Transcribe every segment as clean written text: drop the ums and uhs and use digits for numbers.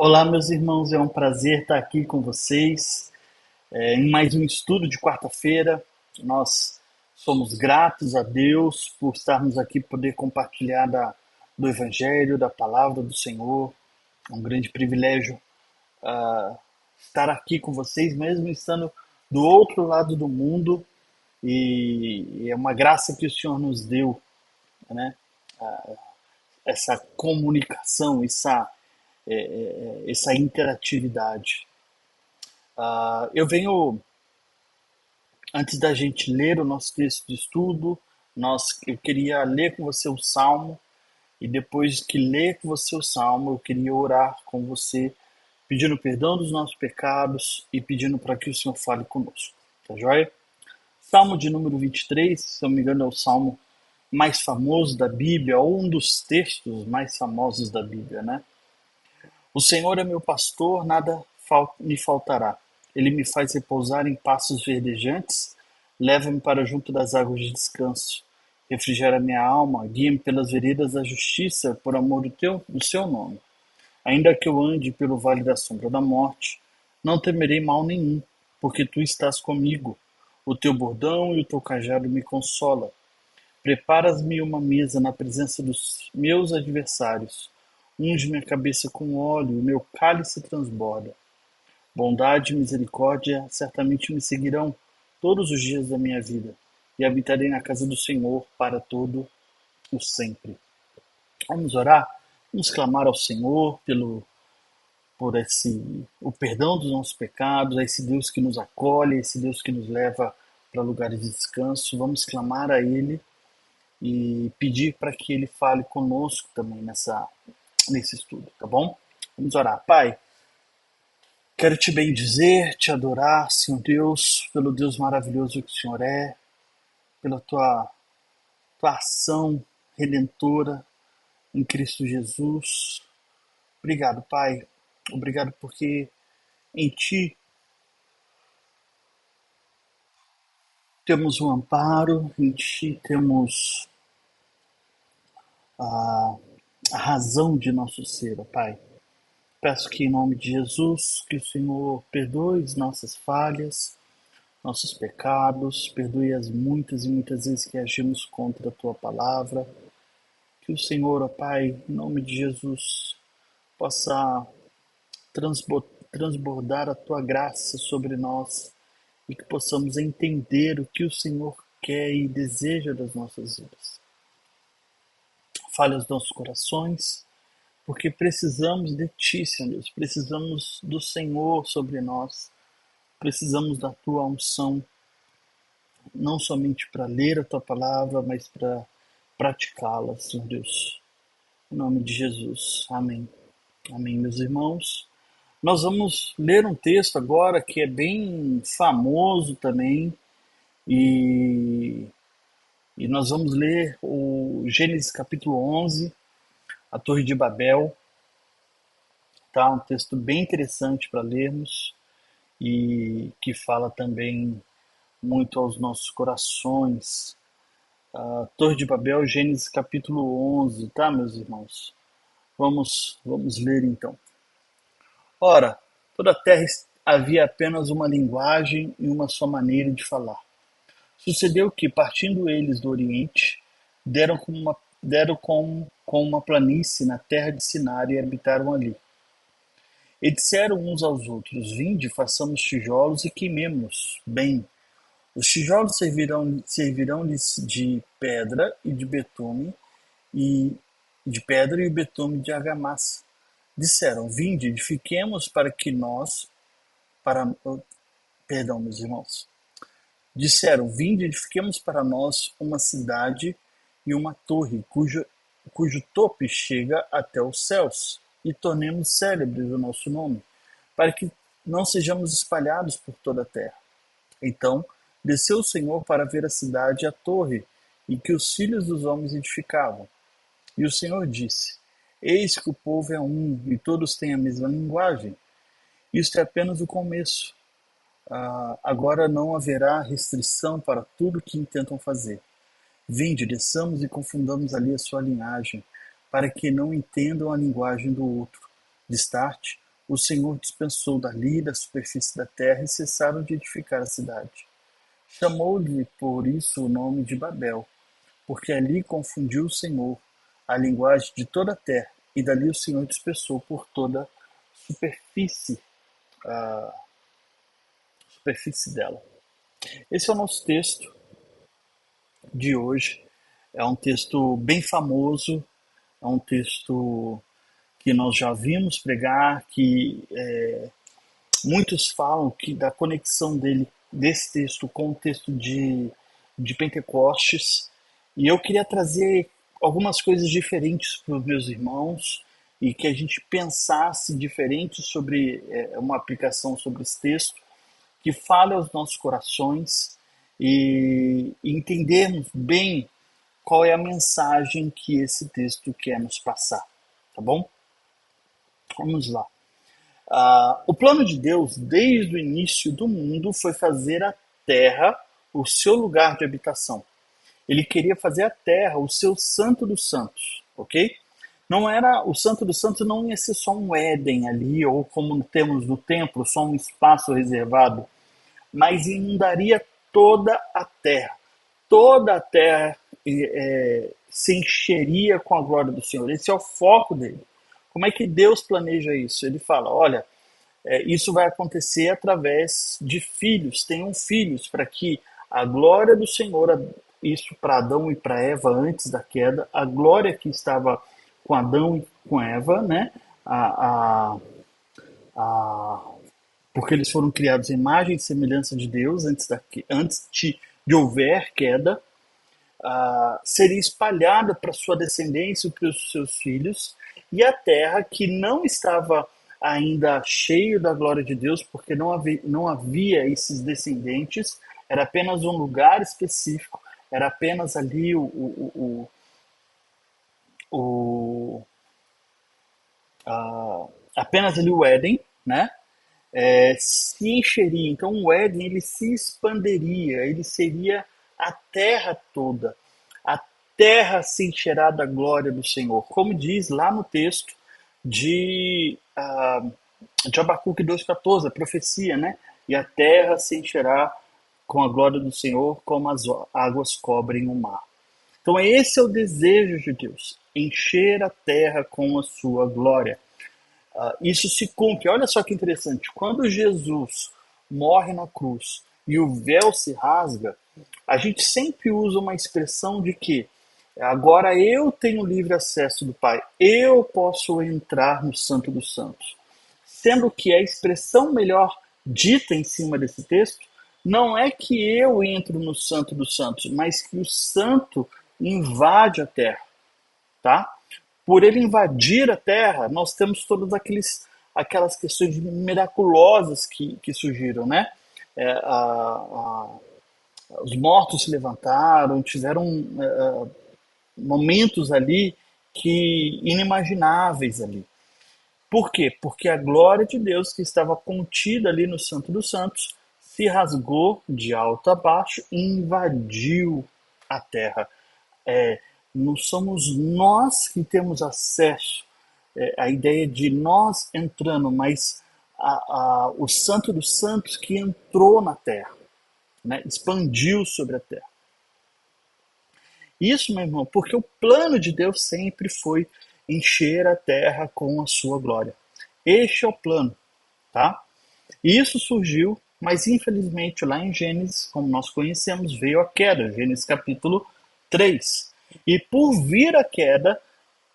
Olá, meus irmãos, é um prazer estar aqui com vocês em mais um estudo de quarta-feira. Nós somos gratos a Deus por estarmos aqui poder compartilhar do Evangelho, da palavra do Senhor. É um grande privilégio estar aqui com vocês, mesmo estando do outro lado do mundo, e é uma graça que o Senhor nos deu, né? Essa comunicação, essa interatividade. Eu venho, antes da gente ler o nosso texto de estudo, eu queria ler com você o Salmo, e depois que ler com você o Salmo, eu queria orar com você, pedindo perdão dos nossos pecados e pedindo para que o Senhor fale conosco. Tá joia? Salmo de número 23, se eu não me engano, é o salmo mais famoso da Bíblia, ou um dos textos mais famosos da Bíblia, né? O Senhor é meu pastor, nada me faltará. Ele me faz repousar em pastos verdejantes, leva-me para junto das águas de descanso. Refrigera minha alma, guia-me pelas veredas da justiça, por amor do seu nome. Ainda que eu ande pelo vale da sombra da morte, não temerei mal nenhum, porque tu estás comigo. O teu bordão e o teu cajado me consola. Preparas-me uma mesa na presença dos meus adversários. Unge minha cabeça com óleo, e meu cálice transborda. Bondade e misericórdia certamente me seguirão todos os dias da minha vida, e habitarei na casa do Senhor para todo o sempre. Vamos orar, vamos clamar ao Senhor por o perdão dos nossos pecados, a esse Deus que nos acolhe, a esse Deus que nos leva para lugares de descanso. Vamos clamar a Ele e pedir para que Ele fale conosco também nesse estudo, tá bom? Vamos orar. Pai, quero te bendizer, te adorar, Senhor Deus, pelo Deus maravilhoso que o Senhor é, pela tua ação redentora em Cristo Jesus. Obrigado, Pai. Obrigado porque em Ti temos um amparo, em Ti temos a razão de nosso ser, ó Pai. Peço que em nome de Jesus, que o Senhor perdoe as nossas falhas, nossos pecados, perdoe as muitas e muitas vezes que agimos contra a Tua palavra. Que o Senhor, ó Pai, em nome de Jesus, possa transbordar a Tua graça sobre nós e que possamos entender o que o Senhor quer e deseja das nossas vidas. Fale aos nossos corações, porque precisamos de Ti, Senhor Deus, precisamos do Senhor sobre nós, precisamos da Tua unção, não somente para ler a Tua palavra, mas para praticá-la, Senhor Deus. Em nome de Jesus. Amém. Amém, meus irmãos. Nós vamos ler um texto agora que é bem famoso também, e, e nós vamos ler o Gênesis capítulo 11, a Torre de Babel, tá? Um texto bem interessante para lermos e que fala também muito aos nossos corações. A Torre de Babel, Gênesis capítulo 11, tá, meus irmãos? Vamos ler então. Ora, toda a terra havia apenas uma linguagem e uma só maneira de falar. Sucedeu que, partindo eles do Oriente, deram com uma planície na terra de Sinar e habitaram ali. E disseram uns aos outros: Vinde, façamos tijolos e queimemo-nos. Bem, os tijolos servirão-lhes de pedra e de betume, e de pedra e o betume de argamassa. Disseram: Vinde, edifiquemos perdão, meus irmãos. Disseram: Vinde, edifiquemos para nós uma cidade e uma torre, cujo tope chega até os céus, e tornemos célebre o nosso nome, para que não sejamos espalhados por toda a terra. Então desceu o Senhor para ver a cidade e a torre, e que os filhos dos homens edificavam. E o Senhor disse: Eis que o povo é um, e todos têm a mesma linguagem. Isto é apenas o começo. Agora não haverá restrição para tudo que intentam fazer. Vinde, desçamos e confundamos ali a sua linhagem, para que não entendam a linguagem do outro. Destarte, o Senhor dispensou dali da superfície da terra e cessaram de edificar a cidade. Chamou-lhe por isso o nome de Babel, porque ali confundiu o Senhor a linguagem de toda a terra, e dali o Senhor dispersou por toda a superfície, a superfície dela. Esse é o nosso texto de hoje. É um texto bem famoso, é um texto que nós já vimos pregar, que muitos falam que da conexão desse texto com o texto de Pentecostes. E eu queria trazer algumas coisas diferentes para os meus irmãos e que a gente pensasse diferente sobre uma aplicação sobre esse texto, que fale aos nossos corações e entendermos bem qual é a mensagem que esse texto quer nos passar, tá bom? Vamos lá. O plano de Deus, desde o início do mundo, foi fazer a terra o seu lugar de habitação. Ele queria fazer a terra o seu santo dos santos, ok? Não era o santo dos santos, não ia ser só um Éden ali, ou como temos no templo, só um espaço reservado, mas inundaria toda a terra. Toda a terra se encheria com a glória do Senhor. Esse é o foco dele. Como é que Deus planeja isso? Ele fala, olha, isso vai acontecer através de filhos. Tenham filhos para que a glória do Senhor, isso para Adão e para Eva antes da queda, a glória que estava com Adão e com Eva, né? A, porque eles foram criados em imagem e semelhança de Deus antes de houver queda, seria espalhada para sua descendência e para os seus filhos, e a terra que não estava ainda cheio da glória de Deus, porque não havia esses descendentes, era apenas um lugar específico, era apenas ali o apenas ali o Éden, né? Se encheria. Então o Éden ele se expandiria, ele seria a terra toda. A terra se encherá da glória do Senhor. Como diz lá no texto de Abacuque 2,14, a profecia, né? E a terra se encherá com a glória do Senhor, como as águas cobrem o mar. Então esse é o desejo de Deus, encher a terra com a sua glória. Isso se cumpre. Olha só que interessante. Quando Jesus morre na cruz e o véu se rasga, a gente sempre usa uma expressão de que agora eu tenho livre acesso do Pai, eu posso entrar no Santo dos Santos. Sendo que a expressão melhor dita em cima desse texto não é que eu entro no Santo dos Santos, mas que o Santo invade a terra, tá? Por ele invadir a terra, nós temos todas aquelas questões miraculosas que surgiram, né? Os mortos se levantaram, tiveram momentos ali que inimagináveis ali. Por quê? Porque a glória de Deus que estava contida ali no Santo dos Santos se rasgou de alto a baixo e invadiu a terra. Não somos nós que temos acesso à ideia de nós entrando, mas o Santo dos Santos que entrou na terra, né? Expandiu sobre a terra. Isso, meu irmão, porque o plano de Deus sempre foi encher a terra com a sua glória. Este é o plano, tá? E isso surgiu, mas infelizmente lá em Gênesis, como nós conhecemos, veio a queda, Gênesis capítulo 3. E por vir a queda,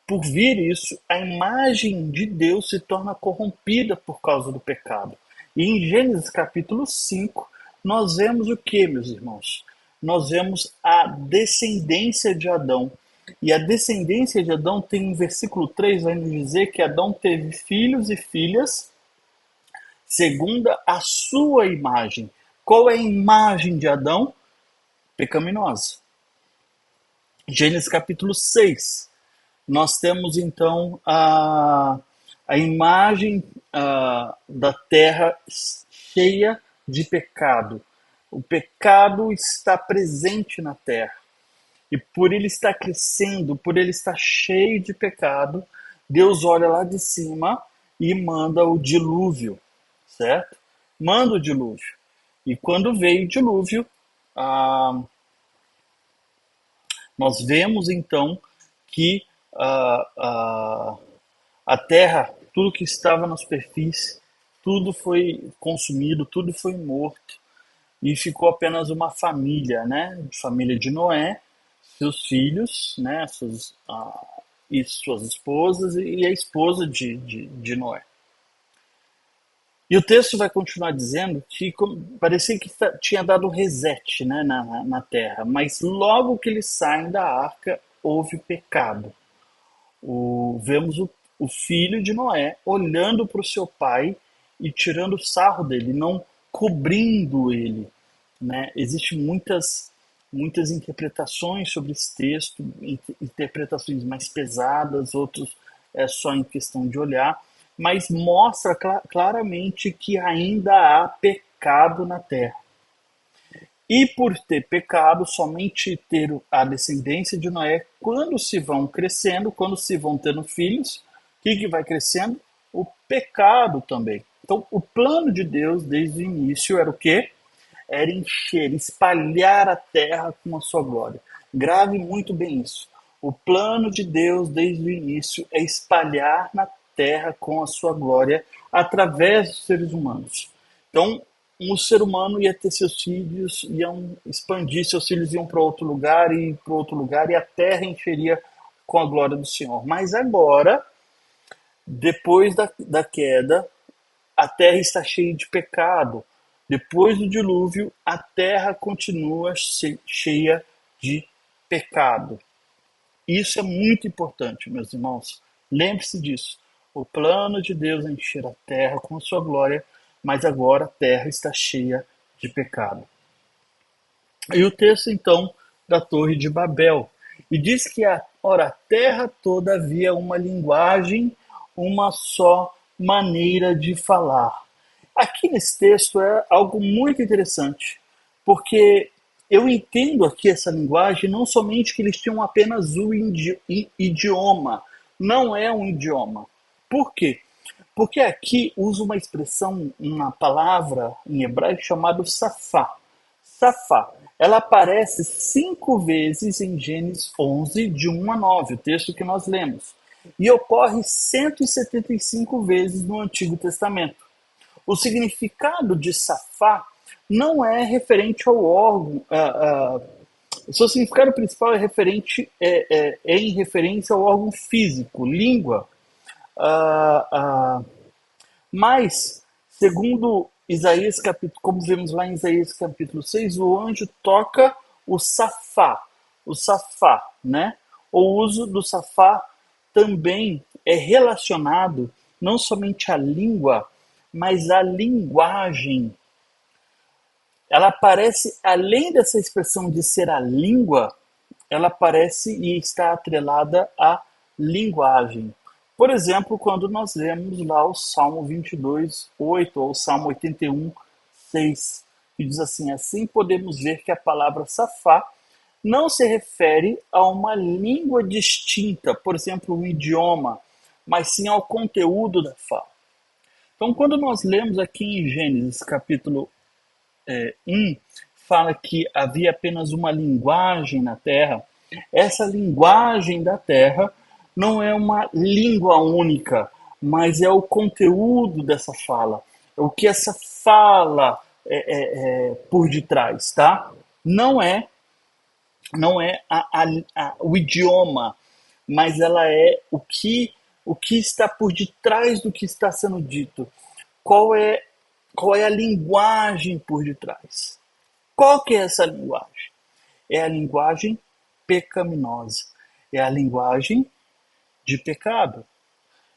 por vir isso, a imagem de Deus se torna corrompida por causa do pecado. E em Gênesis capítulo 5, nós vemos o que, meus irmãos? Nós vemos a descendência de Adão. E a descendência de Adão tem um versículo 3, vai nos dizer que Adão teve filhos e filhas segundo a sua imagem. Qual é a imagem de Adão? Pecaminosa. Gênesis capítulo 6. Nós temos então a imagem da terra cheia de pecado. O pecado está presente na terra. E por ele estar crescendo, por ele estar cheio de pecado, Deus olha lá de cima e manda o dilúvio, certo? Manda o dilúvio. E quando veio o dilúvio, ah, nós vemos então que ah, ah, a terra, tudo que estava na superfície, tudo foi consumido, tudo foi morto e ficou apenas uma família, né? Família de Noé, seus filhos, né? E suas esposas e a esposa de Noé. E o texto vai continuar dizendo que parecia que tinha dado um reset, né, na terra, mas logo que eles saem da arca houve pecado. Vemos o filho de Noé olhando para o seu pai e tirando sarro dele, não cobrindo ele, né? Existem muitas interpretações sobre esse texto, interpretações mais pesadas, outros é só em questão de olhar, mas mostra claramente que ainda há pecado na terra. E por ter pecado, somente ter a descendência de Noé, quando se vão crescendo, quando se vão tendo filhos, o que vai crescendo? O pecado também. Então, o plano de Deus desde o início era o quê? Era encher, espalhar a terra com a sua glória. Grave muito bem isso. O plano de Deus desde o início é espalhar na terra com a sua glória através dos seres humanos. Então, um ser humano ia ter seus filhos, iam expandir, seus filhos iam para outro lugar e para outro lugar, e a terra encheria com a glória do Senhor. Mas agora, depois da queda, a terra está cheia de pecado. Depois do dilúvio, a terra continua cheia de pecado. Isso é muito importante, meus irmãos. Lembre-se disso. O plano de Deus é encher a terra com a sua glória, mas agora a terra está cheia de pecado. E o texto, então, da Torre de Babel. E diz que, a terra toda havia uma linguagem, uma só maneira de falar. Aqui nesse texto é algo muito interessante, porque eu entendo aqui essa linguagem não somente que eles tinham apenas um idioma, não é um idioma. Por quê? Porque aqui usa uma expressão, uma palavra em hebraico chamada safá. Safá. Ela aparece 5 vezes em Gênesis 11, de 1 a 9, o texto que nós lemos. E ocorre 175 vezes no Antigo Testamento. O significado de safá não é referente ao órgão. O seu significado principal é em referência ao órgão físico, língua. Ah, ah, mas, segundo Isaías capítulo, como vemos lá em Isaías capítulo 6, o anjo toca o safá, né? O uso do safá também é relacionado não somente à língua, mas à linguagem. Ela aparece, além dessa expressão de ser a língua, ela aparece e está atrelada à linguagem. Por exemplo, quando nós lemos lá o Salmo 22, 8 ou o Salmo 81, 6, que diz assim: assim podemos ver que a palavra safá não se refere a uma língua distinta, por exemplo, um idioma, mas sim ao conteúdo da fala. Então, quando nós lemos aqui em Gênesis capítulo 1, fala que havia apenas uma linguagem na Terra, essa linguagem da Terra não é uma língua única, mas é o conteúdo dessa fala, é o que essa fala por detrás, tá? Não é, não é o idioma, mas ela é o que está por detrás do que está sendo dito. Qual é, qual é a linguagem por detrás? Qual que é essa linguagem? É a linguagem pecaminosa. É a linguagem de pecado.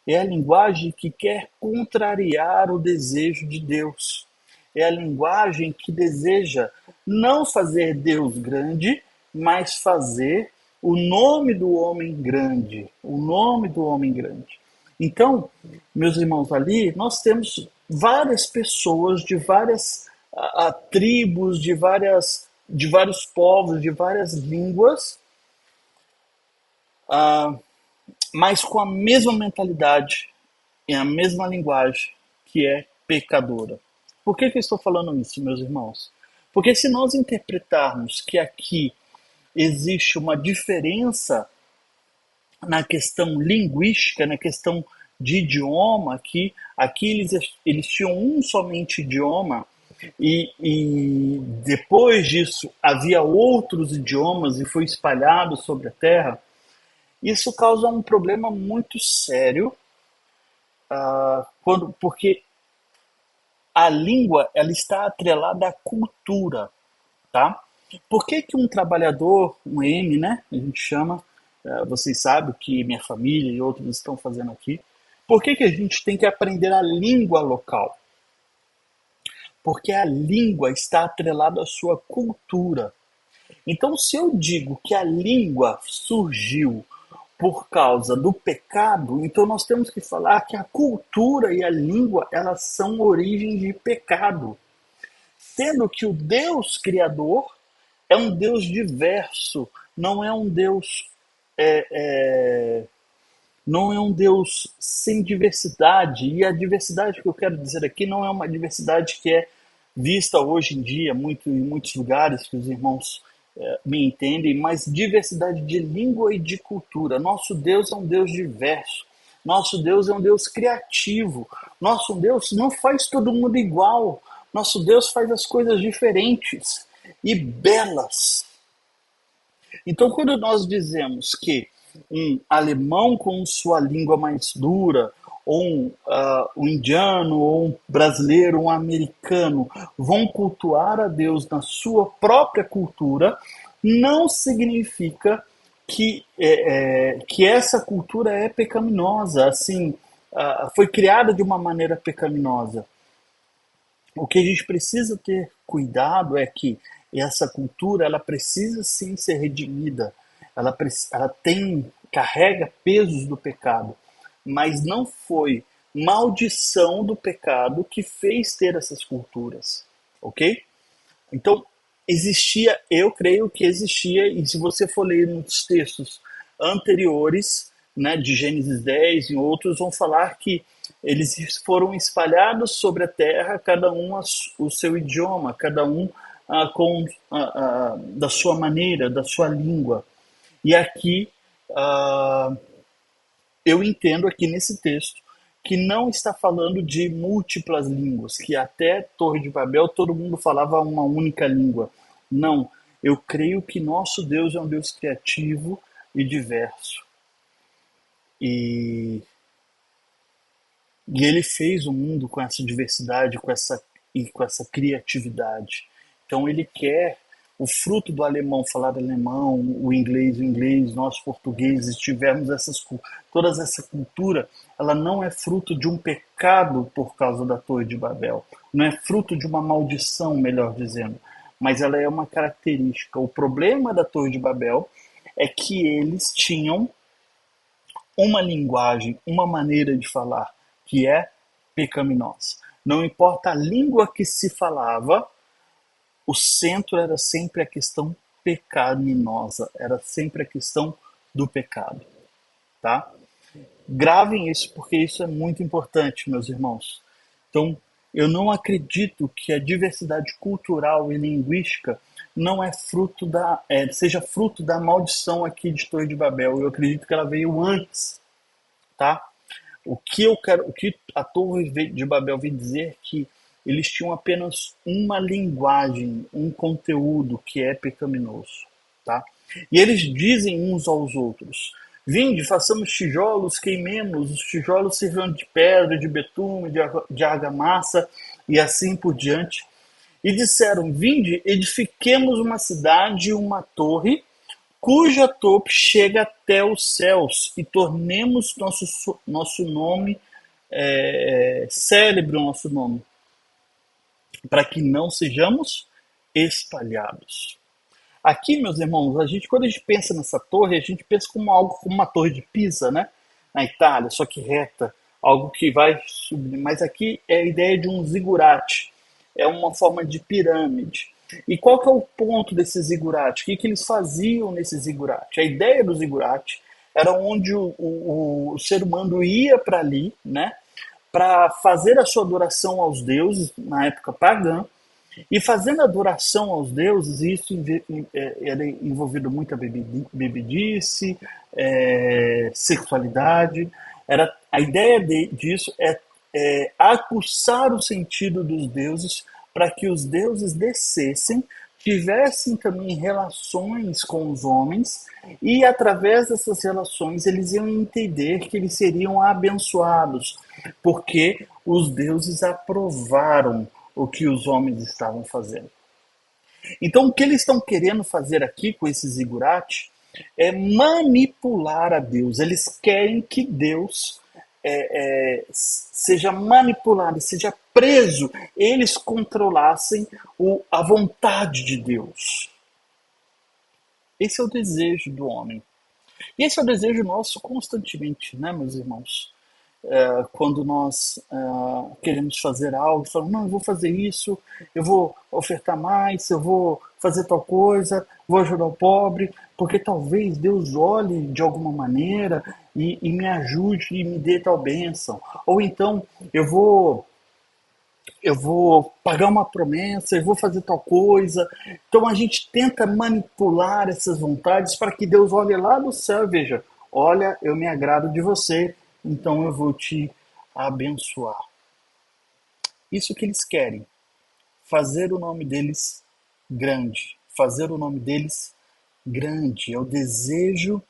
É a linguagem que quer contrariar o desejo de Deus. É a linguagem que deseja não fazer Deus grande, mas fazer o nome do homem grande. O nome do homem grande. Então, meus irmãos, ali nós temos várias pessoas de várias tribos, de vários povos, de várias línguas, ah, mas com a mesma mentalidade, é a mesma linguagem que é pecadora. Por que eu estou falando isso, meus irmãos? Porque se nós interpretarmos que aqui existe uma diferença na questão linguística, na questão de idioma, que aqui eles tinham um somente idioma, e depois disso havia outros idiomas e foi espalhado sobre a terra, isso causa um problema muito sério, porque a língua ela está atrelada à cultura, tá? Por que que um trabalhador, um M, né, a gente chama, vocês sabem que minha família e outros estão fazendo aqui, por que que a gente tem que aprender a língua local? Porque a língua está atrelada à sua cultura. Então, se eu digo que a língua surgiu por causa do pecado, então nós temos que falar que a cultura e a língua, elas são origem de pecado. Sendo que o Deus criador é um Deus diverso, não é um Deus é, é, não é um Deus sem diversidade. E a diversidade que eu quero dizer aqui não é uma diversidade que é vista hoje em dia muito em muitos lugares que os irmãos me entendem, mas diversidade de língua e de cultura. Nosso Deus é um Deus diverso. Nosso Deus é um Deus criativo. Nosso Deus não faz todo mundo igual. Nosso Deus faz as coisas diferentes e belas. Então, quando nós dizemos que um alemão com sua língua mais dura, ou um indiano, ou um brasileiro, um americano, vão cultuar a Deus na sua própria cultura, não significa que essa cultura é pecaminosa, assim, foi criada de uma maneira pecaminosa. O que a gente precisa ter cuidado é que essa cultura ela precisa sim ser redimida, ela carrega pesos do pecado, mas não foi maldição do pecado que fez ter essas culturas, ok? Então, existia, eu creio que existia, e se você for ler nos textos anteriores, né, de Gênesis 10 e outros, vão falar que eles foram espalhados sobre a terra, cada um o seu idioma, cada um da sua maneira, da sua língua. E aqui ah, eu entendo aqui nesse texto que não está falando de múltiplas línguas, que até Torre de Babel todo mundo falava uma única língua. Não, eu creio que nosso Deus é um Deus criativo e diverso. E, e ele fez o mundo com essa diversidade, com essa criatividade. Então ele quer o fruto do alemão falar alemão, o inglês, nós portugueses tivermos toda essa cultura, ela não é fruto de um pecado por causa da Torre de Babel, não é fruto de uma maldição, melhor dizendo, mas ela é uma característica. O problema da Torre de Babel é que eles tinham uma linguagem, uma maneira de falar que é pecaminosa. Não importa a língua que se falava, o centro era sempre a questão pecaminosa, era sempre a questão do pecado, tá? Gravem isso porque isso é muito importante, meus irmãos. Então, eu não acredito que a diversidade cultural e linguística não seja fruto da maldição aqui de Torre de Babel. Eu acredito que ela veio antes, tá? O que a Torre de Babel vem dizer é que eles tinham apenas uma linguagem, um conteúdo que é pecaminoso, tá? E eles dizem uns aos outros: vinde, façamos tijolos, queimemos, os tijolos sirvam de pedra, de betume, de argamassa e assim por diante. E disseram: vinde, edifiquemos uma cidade, uma torre, cuja torre chega até os céus, e tornemos nosso nome célebre, o nosso nome, para que não sejamos espalhados. Aqui, meus irmãos, quando a gente pensa nessa torre, a gente pensa como uma torre de Pisa, né? Na Itália, só que reta, algo que vai subir. Mas aqui é a ideia de um zigurate, é uma forma de pirâmide. E qual que é o ponto desse zigurate? O que eles faziam nesse zigurate? A ideia do zigurate era onde o ser humano ia para ali, né? para fazer a sua adoração aos deuses, na época pagã, e fazendo adoração aos deuses, isso era envolvido muita bebidice, sexualidade. A ideia disso é aguçar o sentido dos deuses para que os deuses descessem, tivessem também relações com os homens, e através dessas relações eles iam entender que eles seriam abençoados, porque os deuses aprovaram o que os homens estavam fazendo. Então, o que eles estão querendo fazer aqui com esse zigurate é manipular a Deus. Eles querem que Deus seja manipulado, seja preso, eles controlassem a vontade de Deus. Esse é o desejo do homem. E esse é o desejo nosso constantemente, né, meus irmãos? Quando nós queremos fazer algo, falamos, não, eu vou fazer isso, eu vou ofertar mais, eu vou fazer tal coisa, vou ajudar o pobre, porque talvez Deus olhe de alguma maneira e me ajude e me dê tal bênção. Ou então eu vou pagar uma promessa, eu vou fazer tal coisa. Então a gente tenta manipular essas vontades para que Deus olhe lá do céu e veja, olha, eu me agrado de você, então eu vou te abençoar. Isso que eles querem, fazer o nome deles grande, fazer o nome deles grande, é o desejo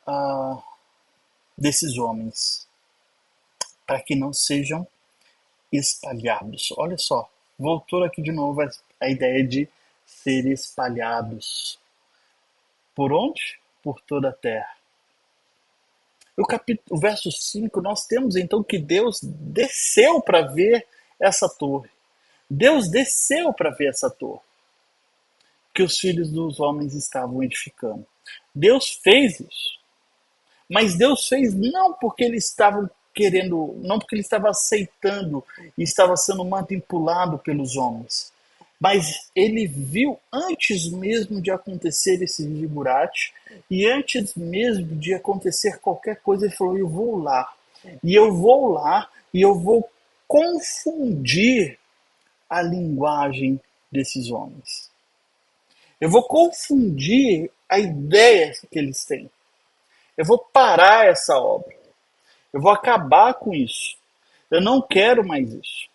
ah, desses homens, para que não sejam espalhados. Olha só, voltou aqui de novo a ideia de ser espalhados. Por onde? Por toda a terra. O verso 5, nós temos então que Deus desceu para ver essa torre. Deus desceu para ver essa torre que os filhos dos homens estavam edificando. Deus fez isso. Mas Deus fez não porque eles estavam querendo, não porque ele estava aceitando e estava sendo manipulado pelos homens. Mas ele viu antes mesmo de acontecer esse vigurate, e antes mesmo de acontecer qualquer coisa, ele falou: eu vou lá. E eu vou lá e eu vou confundir a linguagem desses homens. Eu vou confundir a ideia que eles têm. Eu vou parar essa obra. Eu vou acabar com isso. Eu não quero mais isso.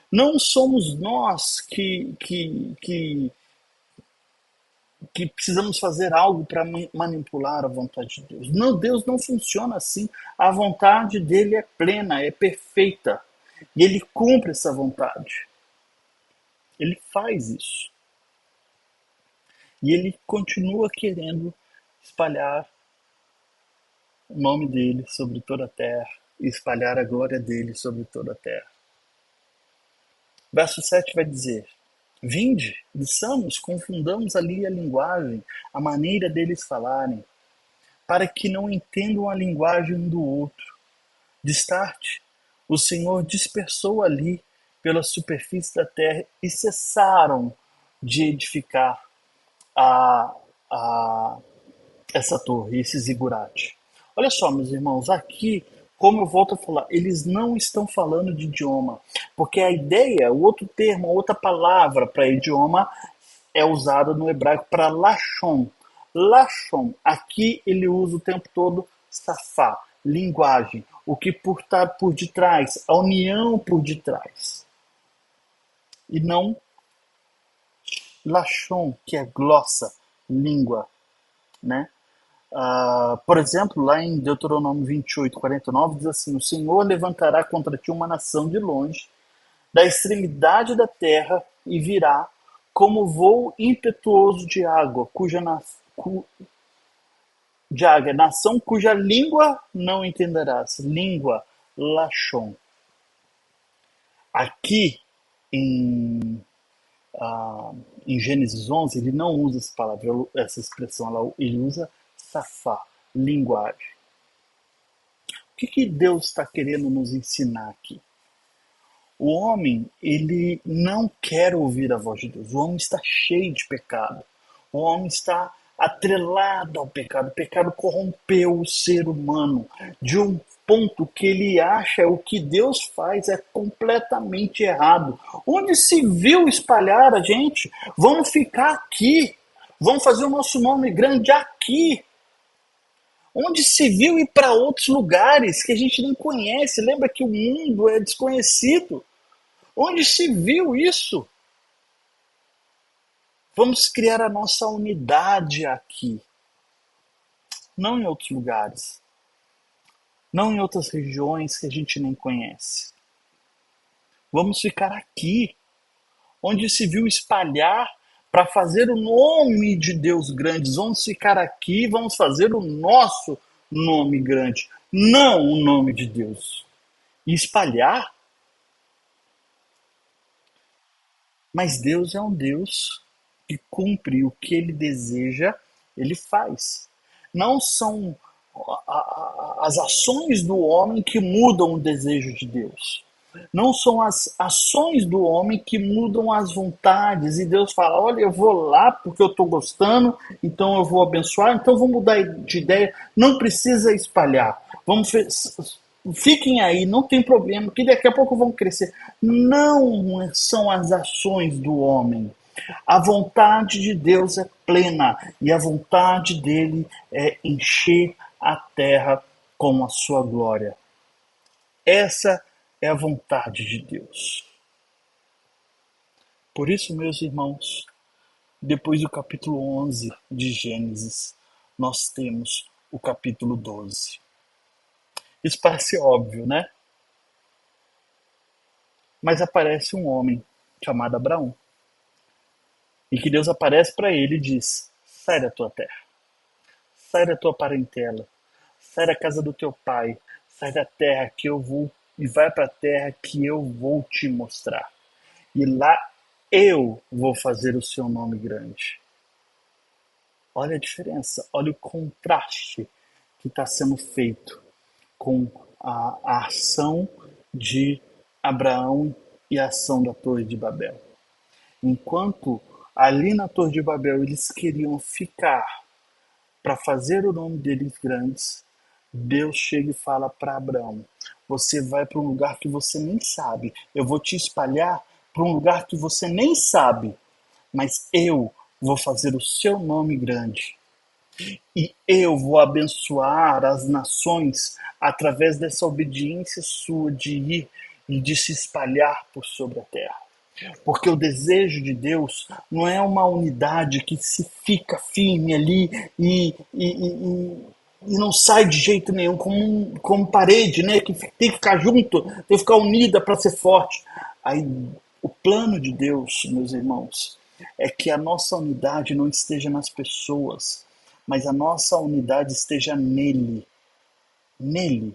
Não somos nós que precisamos fazer algo para manipular a vontade de Deus. Não, Deus não funciona assim. A vontade dele é plena, é perfeita. E ele cumpre essa vontade. Ele faz isso. E ele continua querendo espalhar o nome dele sobre toda a terra e espalhar a glória dele sobre toda a terra. Verso 7 vai dizer: vinde, desçamos, confundamos ali a linguagem, a maneira deles falarem, para que não entendam a linguagem um do outro. Destarte, o Senhor dispersou ali pela superfície da terra e cessaram de edificar a, a, essa torre, esse zigurate. Olha só, meus irmãos, aqui, como eu volto a falar, eles não estão falando de idioma, porque a ideia, o outro termo, a outra palavra para idioma é usada no hebraico para lashon. Lashon, aqui ele usa o tempo todo safá, linguagem, o que está por detrás, a união por detrás. E não lashon, que é glossa, língua, né? Por exemplo, lá em Deuteronômio 28, 49, diz assim: o Senhor levantará contra ti uma nação de longe, da extremidade da terra, e virá como voo impetuoso de água, nação cuja língua não entenderás. Língua, Lashon. Aqui em, em Gênesis 11, ele não usa essa palavra, essa expressão, ele usa safá, linguagem. O que Deus está querendo nos ensinar aqui? O homem, ele não quer ouvir a voz de Deus. O homem está cheio de pecado. O homem está atrelado ao pecado. O pecado corrompeu o ser humano de ponto que ele acha o que Deus faz é completamente errado. Onde se viu espalhar a gente? Vamos ficar aqui. Vamos fazer o nosso nome grande aqui. Onde se viu ir para outros lugares que a gente nem conhece? Lembra que o mundo é desconhecido. Onde se viu isso? Vamos criar a nossa unidade aqui, não em outros lugares, não em outras regiões que a gente nem conhece. Vamos ficar aqui, onde se viu espalhar para fazer o nome de Deus grande. Vamos ficar aqui, vamos fazer o nosso nome grande, não o nome de Deus. E espalhar. Mas Deus é um Deus que cumpre o que ele deseja, ele faz. Não são as ações do homem que mudam o desejo de Deus. Não são as ações do homem que mudam as vontades. E Deus fala: olha, eu vou lá porque eu estou gostando, então eu vou abençoar, então vou mudar de ideia. Não precisa espalhar. Fiquem aí, não tem problema, que daqui a pouco vão crescer. Não são as ações do homem. A vontade de Deus é plena e a vontade dele é encher a terra com a sua glória. Essa é a vontade de Deus. Por isso, meus irmãos, depois do capítulo 11 de Gênesis, nós temos o capítulo 12. Isso parece óbvio, né? Mas aparece um homem chamado Abraão. E que Deus aparece para ele e diz: sai da tua terra, sai da tua parentela, sai da casa do teu pai, sai da terra que eu vou e vai para a terra que eu vou te mostrar. E lá eu vou fazer o seu nome grande. Olha a diferença, olha o contraste que está sendo feito com a ação de Abraão e a ação da Torre de Babel. Enquanto ali na Torre de Babel eles queriam ficar para fazer o nome deles grandes, Deus chega e fala para Abraão: você vai para um lugar que você nem sabe, eu vou te espalhar para um lugar que você nem sabe, mas eu vou fazer o seu nome grande. E eu vou abençoar as nações através dessa obediência sua de ir e de se espalhar por sobre a terra. Porque o desejo de Deus não é uma unidade que se fica firme ali e não sai de jeito nenhum, como parede, né? Que tem que ficar junto, tem que ficar unida para ser forte. Aí, o plano de Deus, meus irmãos, é que a nossa unidade não esteja nas pessoas, mas a nossa unidade esteja nele. Nele.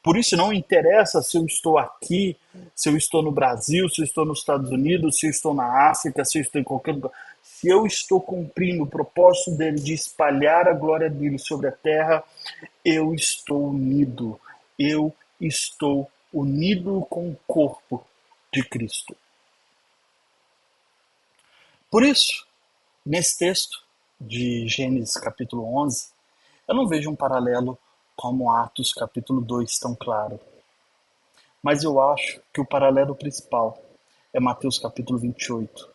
Por isso não interessa se eu estou aqui, se eu estou no Brasil, se eu estou nos Estados Unidos, se eu estou na África, se eu estou em qualquer lugar. Se eu estou cumprindo o propósito dele de espalhar a glória dele sobre a terra, eu estou unido. Eu estou unido com o corpo de Cristo. Por isso, nesse texto de Gênesis capítulo 11, eu não vejo um paralelo como Atos capítulo 2 tão claro. Mas eu acho que o paralelo principal é Mateus capítulo 28,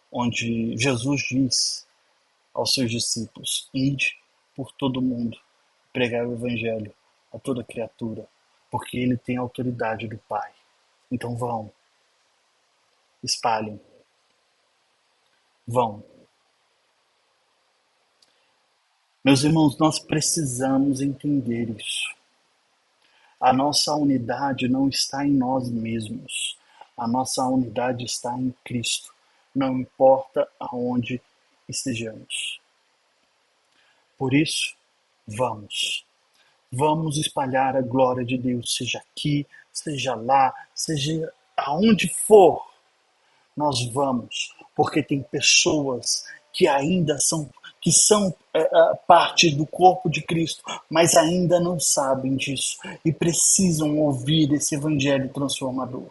onde Jesus diz aos seus discípulos: ide por todo mundo, pregai o evangelho a toda criatura, porque ele tem a autoridade do Pai. Então vão, espalhem, vão. Meus irmãos, nós precisamos entender isso. A nossa unidade não está em nós mesmos. A nossa unidade está em Cristo. Não importa aonde estejamos. Por isso, vamos. Vamos espalhar a glória de Deus, seja aqui, seja lá, seja aonde for. Nós vamos, porque tem pessoas que ainda são parte do corpo de Cristo, mas ainda não sabem disso e precisam ouvir esse evangelho transformador.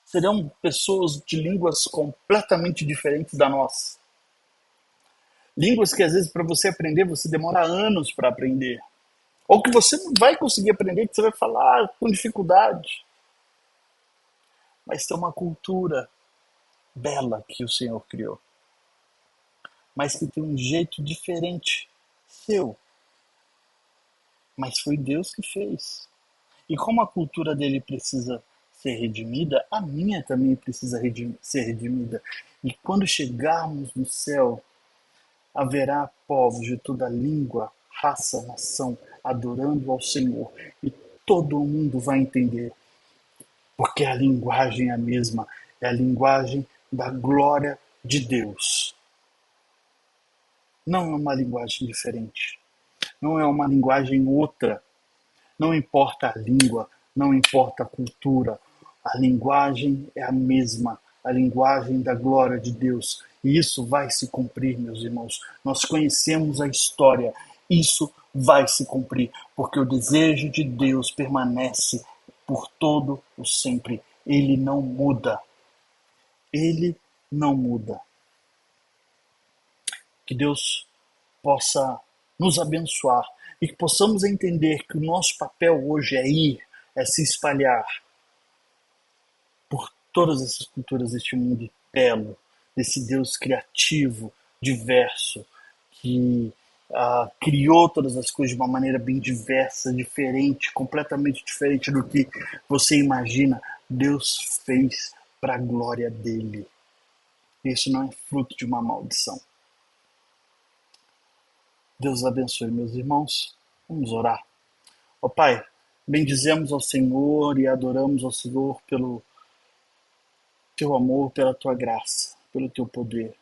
Serão pessoas de línguas completamente diferentes da nossa. Línguas que às vezes para você aprender, você demora anos para aprender. ou que você não vai conseguir aprender, que você vai falar com dificuldade. Mas tem uma cultura bela que o Senhor criou, mas que tem um jeito diferente seu, mas foi Deus que fez. E como a cultura dele precisa ser redimida, a minha também precisa ser redimida. E quando chegarmos no céu, haverá povos de toda língua, raça, nação, adorando ao Senhor. E todo mundo vai entender, porque a linguagem é a mesma, é a linguagem da glória de Deus. Não é uma linguagem diferente, não é uma linguagem outra. Não importa a língua, não importa a cultura, a linguagem é a mesma, a linguagem da glória de Deus. E isso vai se cumprir, meus irmãos. Nós conhecemos a história, isso vai se cumprir, porque o desejo de Deus permanece por todo o sempre. Ele não muda. Ele não muda. Que Deus possa nos abençoar e que possamos entender que o nosso papel hoje é ir, é se espalhar por todas essas culturas deste mundo belo, desse Deus criativo, diverso, que criou todas as coisas de uma maneira bem diversa, diferente, completamente diferente do que você imagina. Deus fez para a glória dele. Isso não é fruto de uma maldição. Deus abençoe, meus irmãos. Vamos orar. Ó Pai, bendizemos ao Senhor e adoramos ao Senhor pelo teu amor, pela tua graça, pelo teu poder.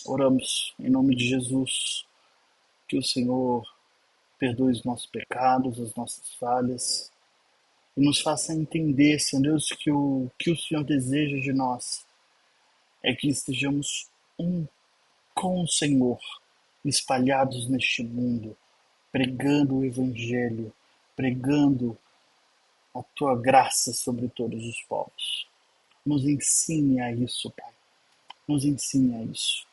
Oramos em nome de Jesus, que o Senhor perdoe os nossos pecados, as nossas falhas, e nos faça entender, Senhor Deus, que o Senhor deseja de nós é que estejamos um com o Senhor, espalhados neste mundo, pregando o Evangelho, pregando a tua graça sobre todos os povos. Nos ensine a isso, Pai. Nos ensine a isso.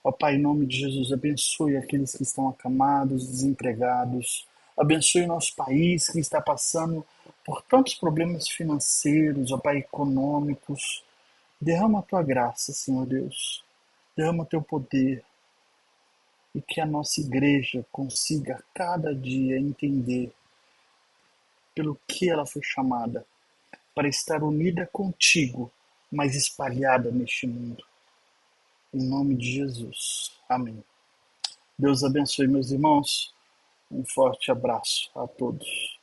Ó Pai, em nome de Jesus, abençoe aqueles que estão acamados, desempregados. Abençoe o nosso país que está passando por tantos problemas financeiros, ó Pai, econômicos. Derrama a tua graça, Senhor Deus. Derrama o teu poder. E que a nossa igreja consiga cada dia entender pelo que ela foi chamada, para estar unida contigo, mas espalhada neste mundo. Em nome de Jesus. Amém. Deus abençoe, meus irmãos. Um forte abraço a todos.